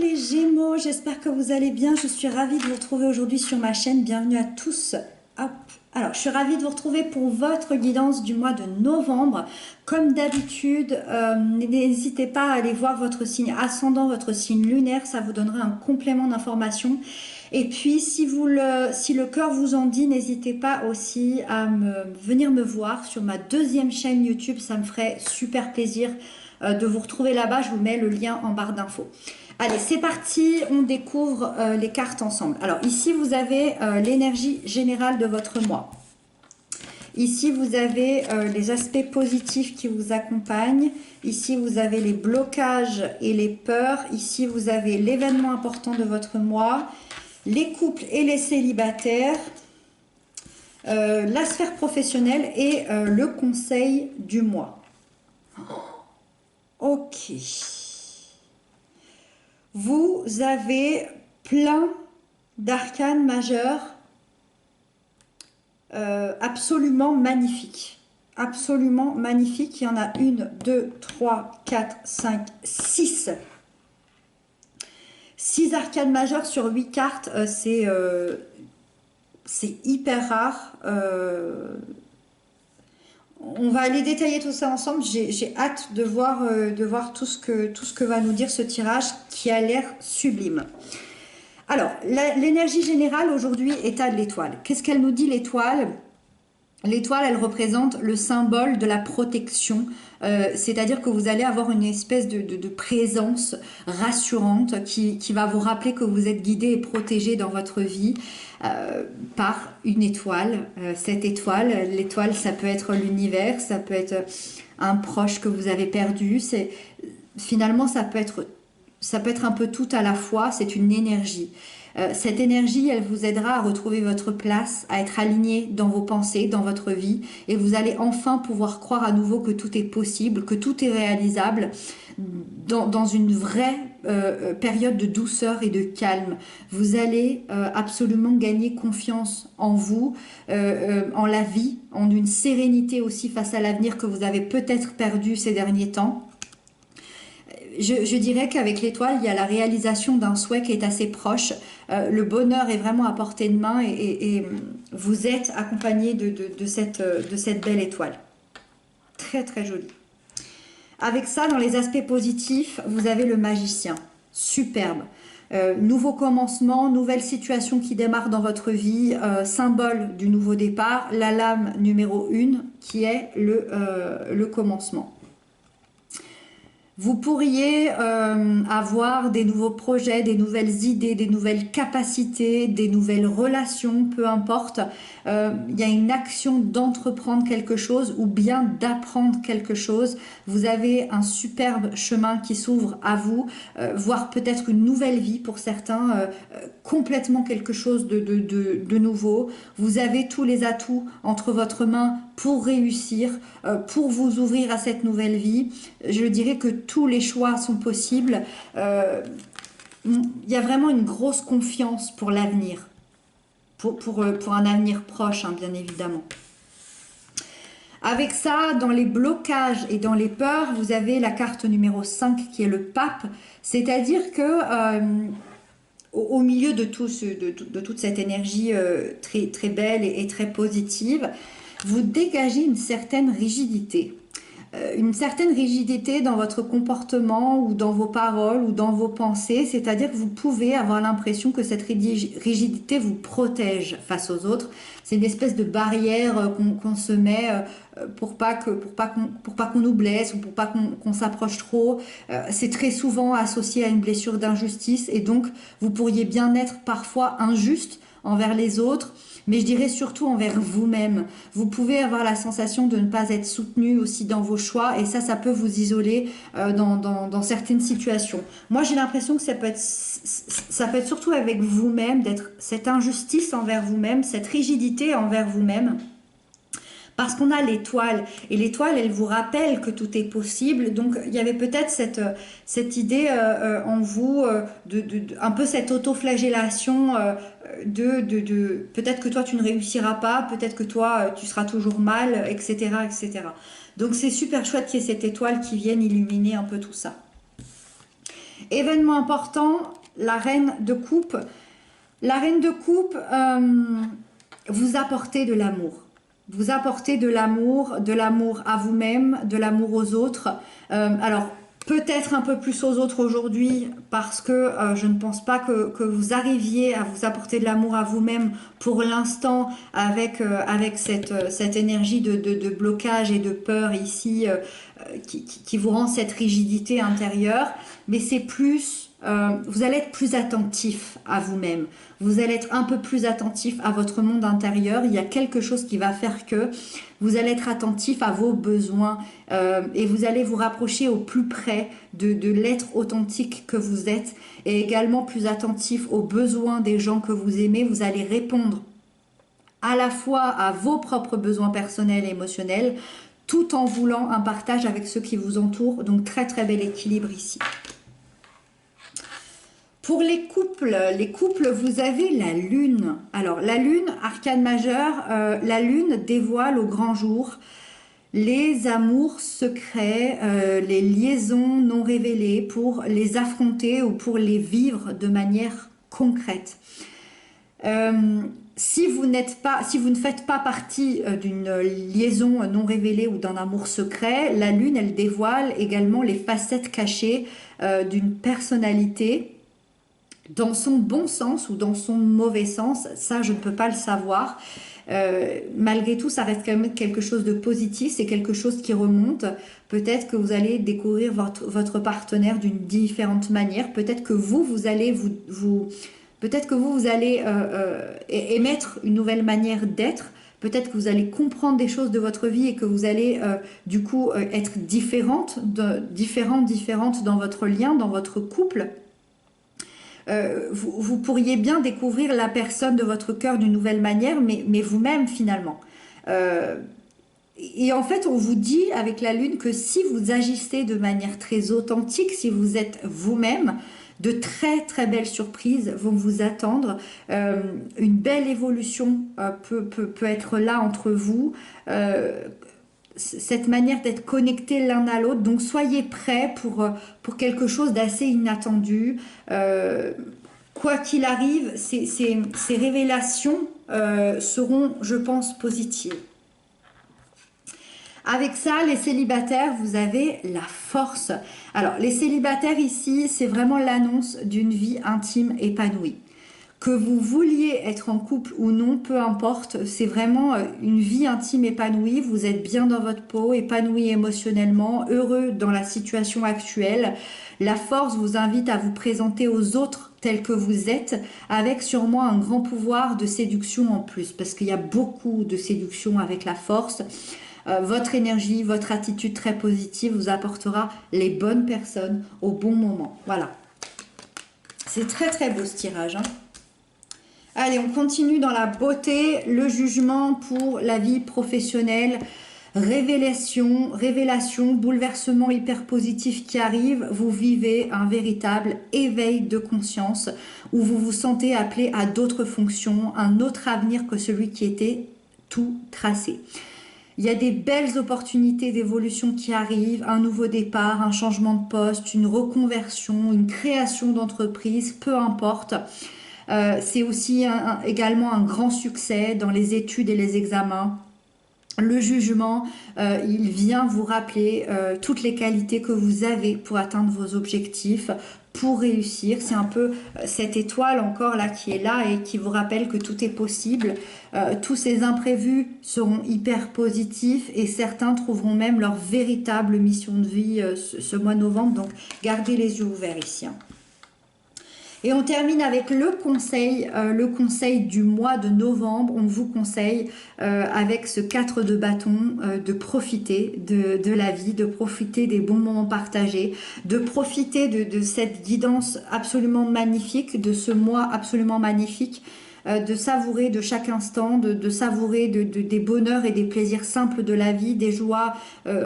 les Gémeaux, j'espère que vous allez bien. Je suis ravie de vous retrouver aujourd'hui sur ma chaîne. Bienvenue à tous. Hop. Alors, je suis ravie de vous retrouver pour votre guidance du mois de novembre. Comme d'habitude, n'hésitez pas à aller voir votre signe ascendant, votre signe lunaire. Ça vous donnera un complément d'information. Et puis, si le cœur vous en dit, n'hésitez pas aussi à venir me voir sur ma deuxième chaîne YouTube. Ça me ferait super plaisir de vous retrouver là-bas. Je vous mets le lien en barre d'infos. Allez, c'est parti, on découvre les cartes ensemble. Alors ici, vous avez l'énergie générale de votre mois. Ici, vous avez les aspects positifs qui vous accompagnent. Ici, vous avez les blocages et les peurs. Ici, vous avez l'événement important de votre mois, les couples et les célibataires, la sphère professionnelle et le conseil du mois. Ok. Vous avez plein d'arcanes majeurs absolument magnifiques. Absolument magnifiques. Il y en a 1, 2, 3, 4, 5, 6. 6 arcanes majeures sur 8 cartes. C'est hyper rare. On va aller détailler tout ça ensemble. J'ai hâte de voir tout ce que va nous dire ce tirage qui a l'air sublime. Alors, l'énergie générale aujourd'hui, état de l'étoile. Qu'est-ce qu'elle nous dit l'étoile? L'étoile, elle représente le symbole de la protection, c'est-à-dire que vous allez avoir une espèce de présence rassurante qui va vous rappeler que vous êtes guidé et protégé dans votre vie par une étoile. Cette étoile, l'étoile, ça peut être l'univers, ça peut être un proche que vous avez perdu. Finalement, ça peut être un peu tout à la fois, c'est une énergie. Cette énergie, elle vous aidera à retrouver votre place, à être aligné dans vos pensées, dans votre vie, et vous allez enfin pouvoir croire à nouveau que tout est possible, que tout est réalisable dans une vraie période de douceur et de calme. Vous allez absolument gagner confiance en vous, en la vie, en une sérénité aussi face à l'avenir que vous avez peut-être perdu ces derniers temps. Je dirais qu'avec l'étoile, il y a la réalisation d'un souhait qui est assez proche. Le bonheur est vraiment à portée de main et vous êtes accompagné de cette belle étoile. Très, très jolie. Avec ça, dans les aspects positifs, vous avez le magicien. Superbe. Nouveau commencement, nouvelle situation qui démarre dans votre vie, symbole du nouveau départ, la lame numéro 1 qui est le commencement. Vous pourriez avoir des nouveaux projets, des nouvelles idées, des nouvelles capacités, des nouvelles relations, peu importe. Il y a une action d'entreprendre quelque chose ou bien d'apprendre quelque chose. Vous avez un superbe chemin qui s'ouvre à vous, voire peut-être une nouvelle vie pour certains, complètement quelque chose de nouveau. Vous avez tous les atouts entre votre main pour réussir, pour vous ouvrir à cette nouvelle vie. Je dirais que tous les choix sont possibles. Il y a vraiment une grosse confiance pour l'avenir, pour un avenir proche, hein, bien évidemment. Avec ça, dans les blocages et dans les peurs, vous avez la carte numéro 5 qui est le pape, c'est-à-dire que au milieu de toute cette énergie très, très belle et très positive, vous dégagez une certaine rigidité. Une certaine rigidité dans votre comportement ou dans vos paroles ou dans vos pensées, c'est-à-dire que vous pouvez avoir l'impression que cette rigidité vous protège face aux autres. C'est une espèce de barrière qu'on se met pour pas qu'on nous blesse ou pour pas qu'on s'approche trop. C'est très souvent associé à une blessure d'injustice et donc vous pourriez bien être parfois injuste envers les autres, mais je dirais surtout envers vous-même. Vous pouvez avoir la sensation de ne pas être soutenu aussi dans vos choix et ça peut vous isoler dans certaines situations. Moi, j'ai l'impression que ça peut être surtout avec vous-même, d'être cette injustice envers vous-même, cette rigidité envers vous-même. Parce qu'on a l'étoile, et l'étoile, elle vous rappelle que tout est possible. Donc, il y avait peut-être cette idée en vous, un peu cette autoflagellation peut-être que toi, tu ne réussiras pas, peut-être que toi, tu seras toujours mal, etc., etc. Donc, c'est super chouette qu'il y ait cette étoile qui vienne illuminer un peu tout ça. Événement important, la reine de coupe. La reine de coupe, vous apportez de l'amour. Vous apportez de l'amour à vous-même, de l'amour aux autres. Alors, peut-être un peu plus aux autres aujourd'hui parce que je ne pense pas que vous arriviez à vous apporter de l'amour à vous-même pour l'instant avec cette énergie de blocage et de peur ici qui vous rend cette rigidité intérieure. Mais c'est plus, vous allez être plus attentif à vous-même. Vous allez être un peu plus attentif à votre monde intérieur. Il y a quelque chose qui va faire que vous allez être attentif à vos besoins et vous allez vous rapprocher au plus près de l'être authentique que vous êtes et également plus attentif aux besoins des gens que vous aimez. Vous allez répondre à la fois à vos propres besoins personnels et émotionnels tout en voulant un partage avec ceux qui vous entourent. Donc très très bel équilibre ici. Pour les couples, vous avez la lune. Alors, la lune, arcane majeur, la lune dévoile au grand jour les amours secrets, les liaisons non révélées pour les affronter ou pour les vivre de manière concrète. Si vous ne faites pas partie d'une liaison non révélée ou d'un amour secret, la lune, elle dévoile également les facettes cachées d'une personnalité dans son bon sens ou dans son mauvais sens, ça je ne peux pas le savoir. Malgré tout, ça reste quand même quelque chose de positif, c'est quelque chose qui remonte. Peut-être que vous allez découvrir votre partenaire d'une différente manière. Peut-être que vous allez peut-être que vous allez émettre une nouvelle manière d'être. Peut-être que vous allez comprendre des choses de votre vie et que vous allez du coup être différente dans votre lien, dans votre couple. Vous pourriez bien découvrir la personne de votre cœur d'une nouvelle manière, mais vous-même finalement. Et en fait, on vous dit avec la lune que si vous agissez de manière très authentique, si vous êtes vous-même, de très très belles surprises vont vous attendre. Une belle évolution peut être là entre vous. Cette manière d'être connectés l'un à l'autre. Donc soyez prêts pour quelque chose d'assez inattendu. Quoi qu'il arrive, ces révélations seront, je pense, positives. Avec ça, les célibataires, vous avez la force. Alors, les célibataires ici, c'est vraiment l'annonce d'une vie intime épanouie. Que vous vouliez être en couple ou non, peu importe, c'est vraiment une vie intime épanouie. Vous êtes bien dans votre peau, épanoui émotionnellement, heureux dans la situation actuelle. La force vous invite à vous présenter aux autres tels que vous êtes, avec sûrement un grand pouvoir de séduction en plus, parce qu'il y a beaucoup de séduction avec la force. Votre énergie, votre attitude très positive vous apportera les bonnes personnes au bon moment. Voilà. C'est très très beau ce tirage, hein. Allez, on continue dans la beauté, le jugement pour la vie professionnelle, révélation, bouleversement hyper positif qui arrive. Vous vivez un véritable éveil de conscience où vous vous sentez appelé à d'autres fonctions, un autre avenir que celui qui était tout tracé. Il y a des belles opportunités d'évolution qui arrivent, un nouveau départ, un changement de poste, une reconversion, une création d'entreprise, peu importe. C'est aussi également un grand succès dans les études et les examens. Le jugement, il vient vous rappeler toutes les qualités que vous avez pour atteindre vos objectifs, pour réussir. C'est un peu cette étoile encore là qui est là et qui vous rappelle que tout est possible. Tous ces imprévus seront hyper positifs et certains trouveront même leur véritable mission de vie ce mois de novembre. Donc gardez les yeux ouverts ici, hein. Et on termine avec le conseil du mois de novembre. On vous conseille avec ce 4 de bâton de profiter de la vie, de profiter des bons moments partagés, de profiter de cette guidance absolument magnifique, de ce mois absolument magnifique, de savourer de chaque instant, de savourer des bonheurs et des plaisirs simples de la vie, des joies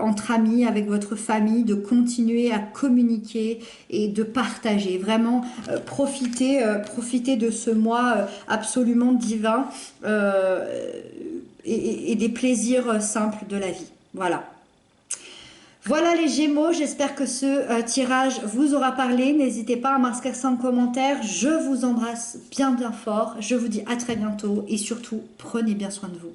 entre amis, avec votre famille, de continuer à communiquer et de partager. Vraiment, profitez de ce mois absolument divin et des plaisirs simples de la vie. Voilà. Voilà les Gémeaux, j'espère que ce tirage vous aura parlé. N'hésitez pas à m'inscrire ça en commentaire. Je vous embrasse bien bien fort. Je vous dis à très bientôt et surtout, prenez bien soin de vous.